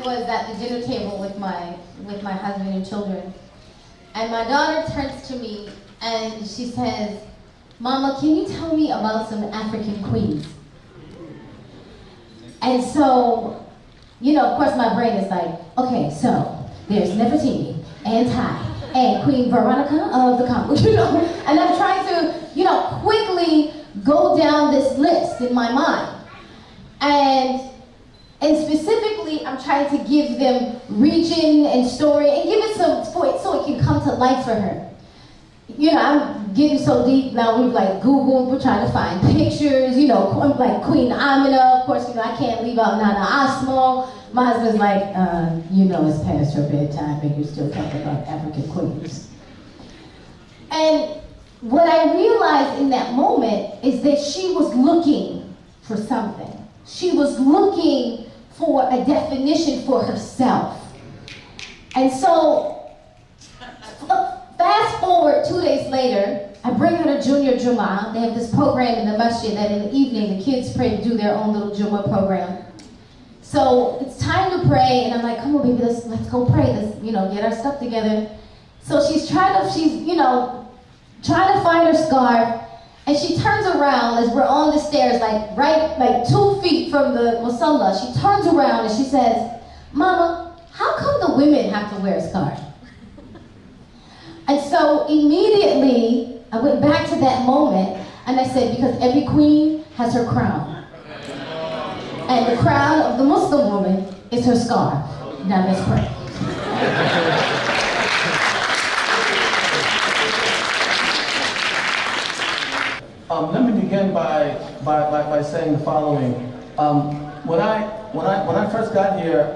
was at the dinner table with my husband and children, and my daughter turns to me and she says, "Mama, can you tell me about some African queens?" And so, you know, of course my brain is like, okay, so there's Nefertiti and Tai and Queen Veronica of the Congo, you know, and I'm trying to, you know, quickly go down this list in my mind. And specifically, I'm trying to give them region and story and give it some, so it can come to life for her. You know, I'm getting so deep now, we've like Googled, we're trying to find pictures, you know, like Queen Amina, of course, you know, I can't leave out Nana Asmo. My husband's like, you know it's past your bedtime and you're still talking about African queens. And what I realized in that moment is that she was looking for something. She was looking for a definition for herself. And so, fast forward 2 days later, I bring her to Junior Jummah. They have this program in the masjid that in the evening the kids pray, do their own little Jummah program. So it's time to pray, and I'm like, come on baby, let's go pray, let's, you know, get our stuff together. So she's, you know, trying to find her scarf, and she turns around as we're on the stairs, like 2 feet from the musalla. She turns around and she says, "Mama, how come the women have to wear a scarf?" And so immediately, I went back to that moment, and I said, because every queen has her crown. And the crown of the Muslim woman is her scarf. Now let's pray. Let me begin by saying the following. When I first got here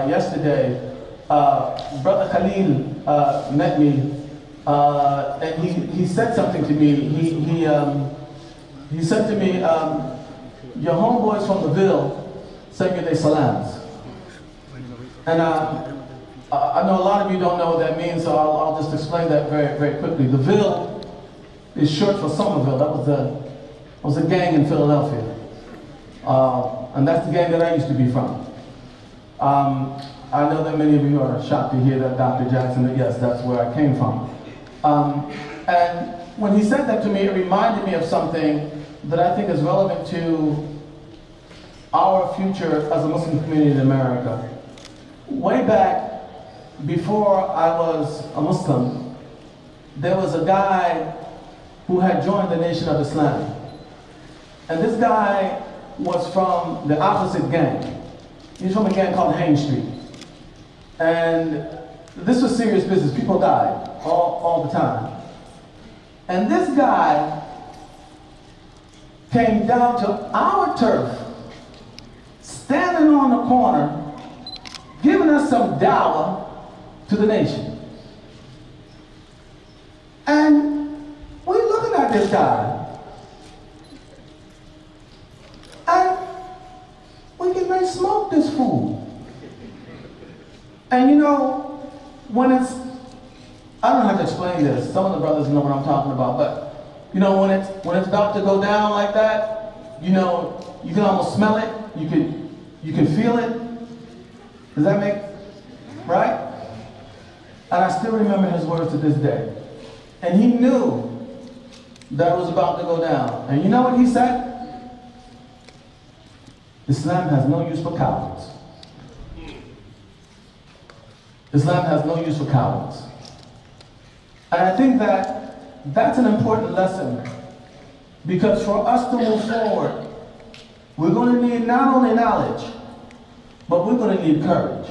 yesterday, Brother Khalil met me, and he said something to me. He said to me, "Your homeboys from the Ville send you their salams." And I know a lot of you don't know what that means, so I'll just explain that very, very quickly. The Ville is short for Somerville. That was a gang in Philadelphia. And that's the gang that I used to be from. I know that many of you are shocked to hear that, Dr. Jackson, that yes, that's where I came from. And when he said that to me, it reminded me of something that I think is relevant to our future as a Muslim community in America. Way back, before I was a Muslim, there was a guy who had joined the Nation of Islam. And this guy was from the opposite gang. He's from a gang called Haines Street. And this was serious business. People died all the time. And this guy came down to our turf, standing on the corner, giving us some dawah to the nation. And we're looking at this guy, and we can really smoke this fool. And you know, when it's, I don't know how to explain this. Some of the brothers know what I'm talking about, but you know, when it's about to go down like that, you know, you can almost smell it. You can feel it. Does that make right? And I still remember his words to this day. And he knew that it was about to go down. And you know what he said? Islam has no use for cowards. Islam has no use for cowards. And I think that that's an important lesson, because for us to move forward, we're going to need not only knowledge, but we're going to need courage.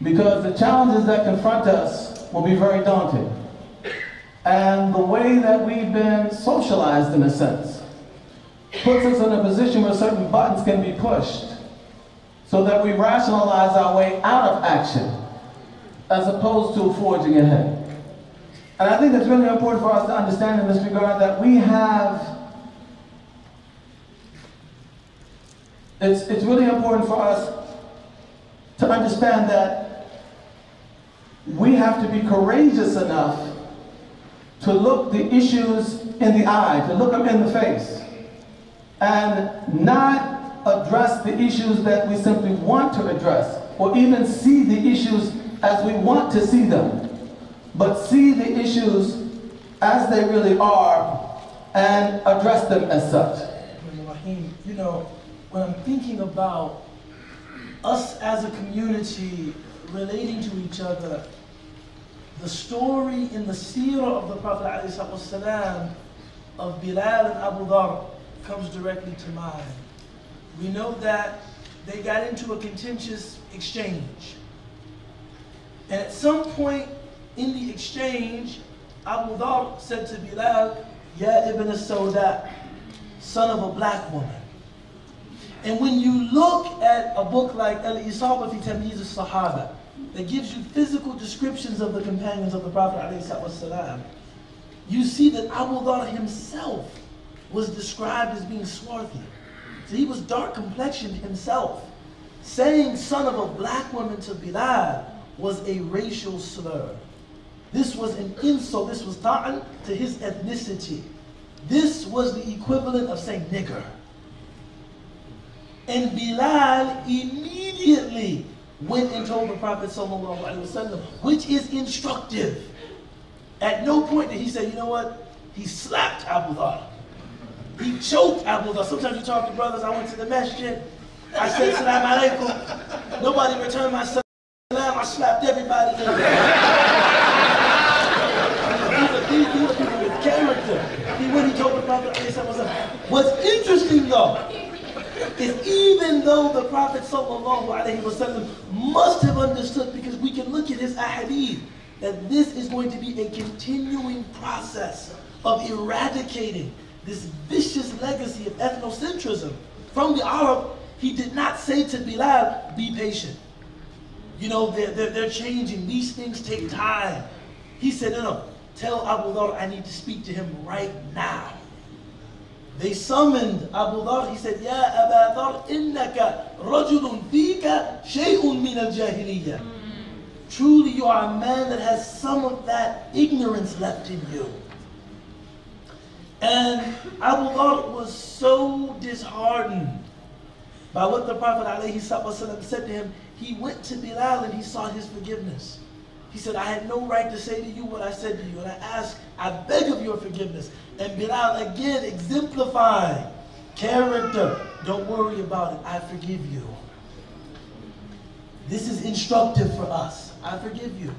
Because the challenges that confront us will be very daunting. And the way that we've been socialized, in a sense, puts us in a position where certain buttons can be pushed so that we rationalize our way out of action as opposed to forging ahead. And I think it's really important for us to understand in this regard that we have, it's really important for us to understand that we have to be courageous enough to look the issues in the eye, to look them in the face, and not address the issues that we simply want to address, or even see the issues as we want to see them, but see the issues as they really are and address them as such. You know, when I'm thinking about us as a community relating to each other, the story in the seerah of the Prophet ﷺ of Bilal and Abu Dhar comes directly to mind. We know that they got into a contentious exchange. And at some point in the exchange, Abu Dhar said to Bilal, Ya ibn as-Sawda, son of a black woman. And when you look at a book like Al-Isaba fi Tamyiz al-Sahaba, that gives you physical descriptions of the companions of the Prophet ﷺ, you see that Abu Dhar himself was described as being swarthy. So he was dark complexioned himself. Saying son of a black woman to Bilal was a racial slur. This was an insult. This was ta'an to his ethnicity. This was the equivalent of saying nigger. And Bilal immediately went and told the Prophet ﷺ, which is instructive. At no point did he say, you know what? He slapped Abu Dhar. He choked Abu Dhar. Sometimes you talk to brothers, I went to the masjid, I said salam alaikum. Nobody returned my salam, I slapped everybody. These are people with character. When he told the Prophet ﷺ. What's interesting though, is even though the Prophet ﷺ must have understood, because we can look at his ahadith, that this is going to be a continuing process of eradicating this vicious legacy of ethnocentrism from the Arab, he did not say to Bilal, be patient. You know, they're changing. These things take time. He said, no, tell Abu Dhar I need to speak to him right now. They summoned Abu Dhar. He said, Ya Aba Dhar, innaka rajulun fika shay'un min al-jahiliyyah. Truly you are a man that has some of that ignorance left in you. And Abu Dhar was so disheartened by what the Prophet ﷺ said to him. He went to Bilal and he sought his forgiveness. He said, I had no right to say to you what I said to you, and I beg of your forgiveness. And Bilal again exemplifying character. Don't worry about it, I forgive you. This is instructive for us. I forgive you.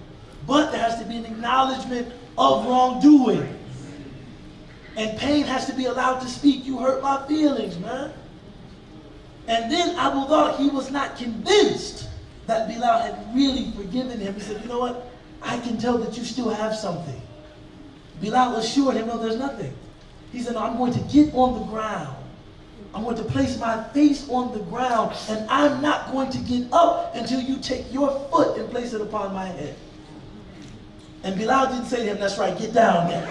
But there has to be an acknowledgement of wrongdoing. And pain has to be allowed to speak. You hurt my feelings, man. And then Abu Dhar, he was not convinced that Bilal had really forgiven him. He said, you know what? I can tell that you still have something. Bilal assured him, no, there's nothing. He said, no, I'm going to get on the ground. I'm going to place my face on the ground, and I'm not going to get up until you take your foot and place it upon my head. And Bilal didn't say to him, that's right, get down there.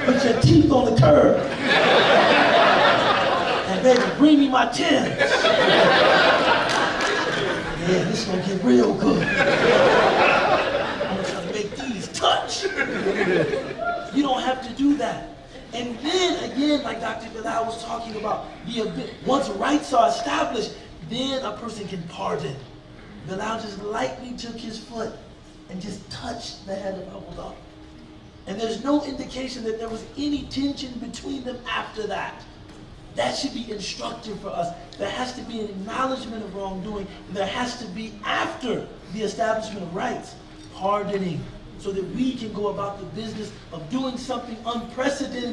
Put your teeth on the curb. And baby, bring me my tins. Yeah, this is gonna get real good. I'm gonna try to make these touch. You don't have to do that. And then again, like Dr. Bilal was talking about, once rights are established, then a person can pardon. Bilal just lightly took his foot and just touched the head of Abu Dhar. And there's no indication that there was any tension between them after that. That should be instructive for us. There has to be an acknowledgement of wrongdoing. And there has to be, after the establishment of rights, pardoning, so that we can go about the business of doing something unprecedented.